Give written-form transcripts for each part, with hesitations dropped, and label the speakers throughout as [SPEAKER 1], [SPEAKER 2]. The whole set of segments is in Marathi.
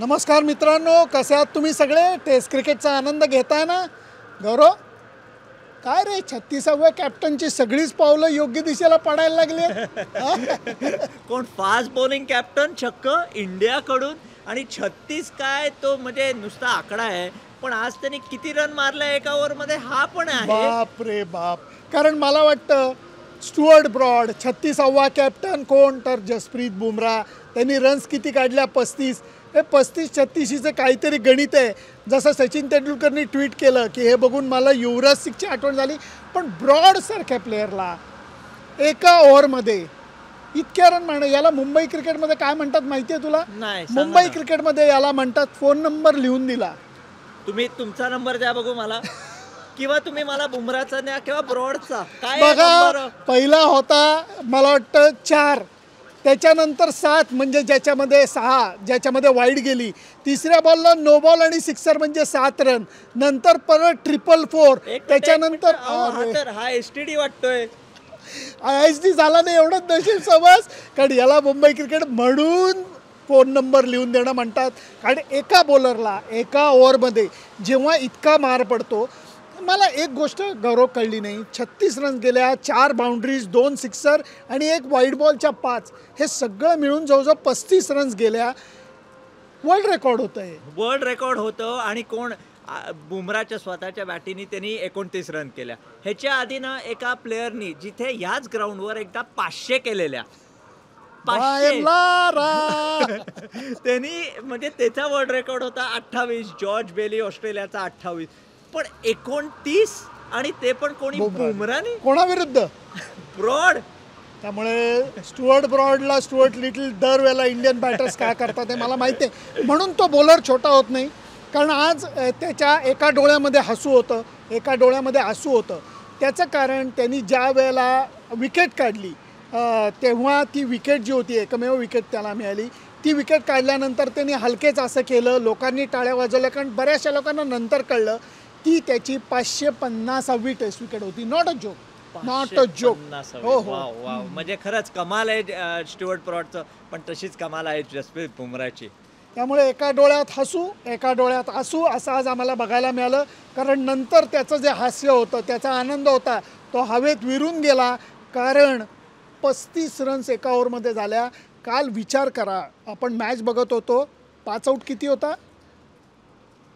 [SPEAKER 1] नमस्कार मित्रांनो, कसे आहात तुम्ही सगळे? टेस्ट क्रिकेटचा आनंद घेताय ना? गौरव, काय रे 36व्या कॅप्टनची सगळीच पावलं योग्य दिशेला पडायला लागली.
[SPEAKER 2] कोण फास्ट बॉलिंग कॅप्टन चक्क इंडियाकडून आणि 36 काय तो म्हणजे नुसता आकडा आहे. पण आज त्यांनी किती रन मारले एका ओव्हरमध्ये हा पण आहे.
[SPEAKER 1] बाप रे बाप. कारण मला वाटतं स्टुअर्ट ब्रॉड 36वा कॅप्टन कोण तर जसप्रीत बुमराह. त्यांनी रन्स किती काढल्या? 35. हे 35-36चं काहीतरी गणित आहे. जसं सचिन तेंडुलकरनी ट्विट केलं की हे बघून मला युवराज सिंगची आठवण झाली. पण ब्रॉड सारख्या प्लेअरला एका ओव्हरमध्ये इतक्या रन मारणं, याला मुंबई क्रिकेटमध्ये काय म्हणतात माहिती आहे तुला?
[SPEAKER 2] नाही,
[SPEAKER 1] मुंबई क्रिकेटमध्ये याला म्हणतात फोन नंबर लिहून दिला.
[SPEAKER 2] तुम्ही तुमचा नंबर द्या बघू मला, किंवा तुम्ही मला बुमराचा द्या किंवा ब्रॉडचा. काय
[SPEAKER 1] बघा, पहिला होता मला वाटतं 4, त्याच्यानंतर 7 म्हणजे ज्याच्यामध्ये 6, ज्याच्यामध्ये वाईड गेली. तिसऱ्या बॉलला नो बॉल आणि सिक्सर म्हणजे 7 रन. नंतर परत 444. त्याच्यानंतर
[SPEAKER 2] हा एसटीडी वाटतोय.
[SPEAKER 1] ISD झाला नाही एवढंच नशीब समज. कारण याला मुंबई क्रिकेट म्हणून फोन नंबर लिहून देणं म्हणतात. कारण एका बॉलरला एका ओव्हरमध्ये जेव्हा इतका मार पडतो. मला एक गोष्ट गौरव कळली नाही, 36 रन्स गेल्या, 4 बाउंड्रीज, 2 सिक्सर आणि 1 वाईड बॉलच्या 5. हे सगळं मिळून जवळजवळ 35 रन्स गेल्या. वर्ल्ड रेकॉर्ड होतं हे.
[SPEAKER 2] वर्ल्ड रेकॉर्ड होतं. आणि कोण बुमराच्या स्वतःच्या बॅटीने त्यांनी 29 रन केल्या. ह्याच्या आधी ना एका प्लेअरनी जिथे याच ग्राउंडवर एकदा 500 केलेल्या, 500 त्यांनी म्हणजे त्याचा वर्ल्ड रेकॉर्ड होता 28. जॉर्ज बेली ऑस्ट्रेलियाचा 28. पण 29 आणि ते पण कोणी? बुमराने.
[SPEAKER 1] कोणाविरुद्ध?
[SPEAKER 2] ब्रॉड.
[SPEAKER 1] त्यामुळे स्टुअर्ट ब्रॉडला स्टुअर्ट लिटल दरवेळेला इंडियन बॅटर्स काय करतात ते मला माहिती आहे. म्हणून तो बॉलर छोटा होत नाही. कारण आज त्याच्या एका डोळ्यामध्ये हसू होतं, एका डोळ्यामध्ये आसू होतं. त्याचं कारण त्यांनी ज्या वेळेला विकेट काढली तेव्हा ती विकेट जी होती, एकमेव विकेट त्याला मिळाली. ती विकेट काढल्यानंतर त्यांनी हलकेच असं केलं, लोकांनी टाळ्या वाजवल्या. कारण बऱ्याचशा लोकांना नंतर कळलं ती त्याची 550वी टेस्ट विकेट होती. Not a joke, not a joke.
[SPEAKER 2] हो हो, म्हणजे खरंच कमाल आहे स्टुअर्ट ब्रॉडचं. पण तशीच कमाल आहे जसप्रीत बुमराहची.
[SPEAKER 1] त्यामुळे एका डोळ्यात हसू, एका डोळ्यात आसू असं आज आम्हाला बघायला मिळालं. कारण नंतर त्याचं जे हास्य होतं, त्याचा आनंद होता, तो हवेत विरून गेला. कारण 35 रन्स एका ओव्हरमध्ये झाल्या. काल विचार करा, आपण मॅच बघत होतो, 5 आऊट किती होता?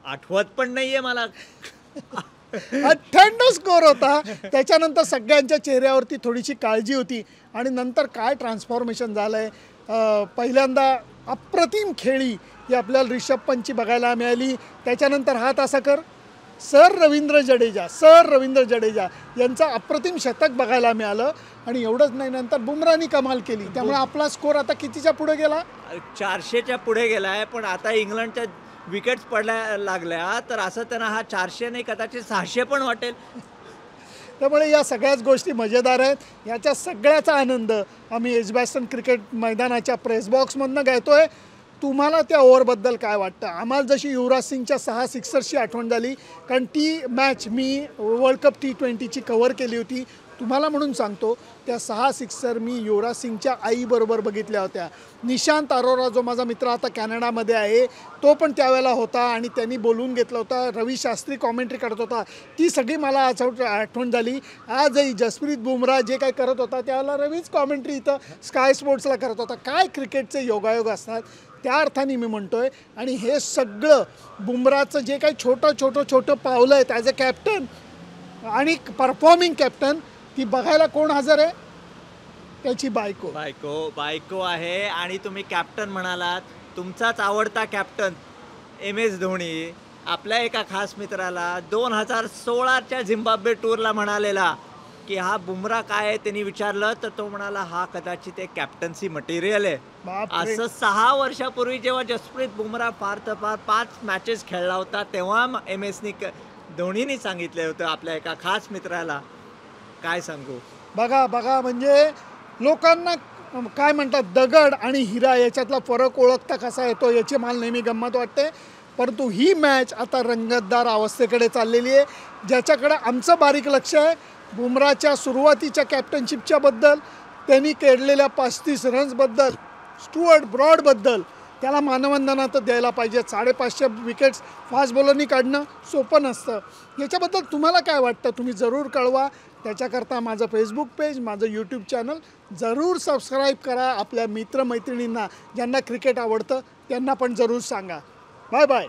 [SPEAKER 2] आठवत पण नाहीये मला.
[SPEAKER 1] 98 स्कोर होता. त्याच्यानंतर सगळ्यांच्या चेहऱ्यावरती थोडीशी काळजी होती. आणि नंतर काय ट्रान्सफॉर्मेशन झालं आहे. पहिल्यांदा अप्रतिम खेळी ही आपल्याला रिषभ पंतची बघायला मिळाली. त्याच्यानंतर हात असा कर, सर रवींद्र जडेजा यांचं अप्रतिम शतक बघायला मिळालं. आणि एवढंच नाही, नंतर बुमराहनी कमाल केली. त्यामुळे आपला स्कोर आता कितीच्या पुढे गेला?
[SPEAKER 2] 400च्या पुढे गेलाय. पण आता इंग्लंडच्या विकेट्स पडल्या लागल्या तर असं त्यांना हा 400 नाही, कदाचित 600 पण वाटेल.
[SPEAKER 1] त्यामुळे या सगळ्याच गोष्टी मजेदार आहेत. याच्या सगळ्याचा आनंद आम्ही एजबॅस्टन क्रिकेट मैदानाच्या प्रेस बॉक्समधनं घेतोय. तुम्हाला त्या ओव्हरबद्दल काय वाटतं? आम्हाला जशी युवराज सिंगच्या 6 सिक्सर्सची आठवण झाली. कारण ती मॅच मी वर्ल्ड कप T20ची कव्हर केली होती. तुम्हाला म्हणून सांगतो, त्या 6 सिक्सर मी युवराज सिंगच्या आईबरोबर बघितल्या होत्या. निशांत अरोरा जो माझा मित्र आता कॅनडामध्ये आहे, तो पण त्यावेळेला होता आणि त्यांनी बोलवून घेतलं होतं. रवी शास्त्री कॉमेंट्री करत होता. ती सगळी मला आठवण झाली. आजही जसप्रीत बुमराह जे काही करत होता त्यावेळेला रवीच कॉमेंट्री इथं स्काय स्पोर्ट्सला करत होता. काय क्रिकेटचे योगायोग असतात त्या अर्थाने मी म्हणतोय. आणि हे सगळं बुमराहचं जे काही छोटं पावलं आहेत ॲज अ कॅप्टन आणि परफॉर्मिंग कॅप्टन, ती बघायला कोण हजर आहे? त्याची
[SPEAKER 2] बायको आहे. आणि तुम्ही कॅप्टन म्हणालात, तुमचाच आवडता कॅप्टन MS धोनी आपल्या एका खास मित्राला 2016च्या झिम्बाब्वे टूरला म्हणालेला की हा बुमराह काय आहे. त्यांनी विचारलं तर तो म्हणाला हा कदाचित एक कॅप्टन्सी मटेरियल आहे. असं 6 वर्षापूर्वी जेव्हा जसप्रीत बुमराह फार तर फार 5 मॅचेस खेळला होता, तेव्हा MS धोनीने सांगितलं होतं आपल्या एका खास मित्राला. काय सांगू.
[SPEAKER 1] बघा म्हणजे लोकांना काय म्हणतात, दगड आणि हिरा याच्यातला फरक ओळखता कसा येतो याची मला नेहमी गंमत वाटते. परंतु ही मॅच आता रंगतदार अवस्थेकडे चाललेली आहे, ज्याच्याकडे आमचं बारीक लक्ष आहे. बुमराहच्या सुरुवातीच्या कॅप्टनशिपच्या बद्दल, त्यांनी केलेल्या 35 रन्सबद्दल, स्टुअर्ट ब्रॉडबद्दल, त्याला मानवंदना तर द्यायला पाहिजे. 550 विकेट्स फास्ट बॉलरनी काढणं सोपं नसतं. याच्याबद्दल तुम्हाला काय वाटतं तुम्ही जरूर कळवा. त्याच्याकरता माझं फेसबुक पेज, माझं यूट्यूब चॅनल जरूर सबस्क्राईब करा. आपल्या मित्रमैत्रिणींना ज्यांना क्रिकेट आवडतं त्यांना पण जरूर सांगा. Bye bye.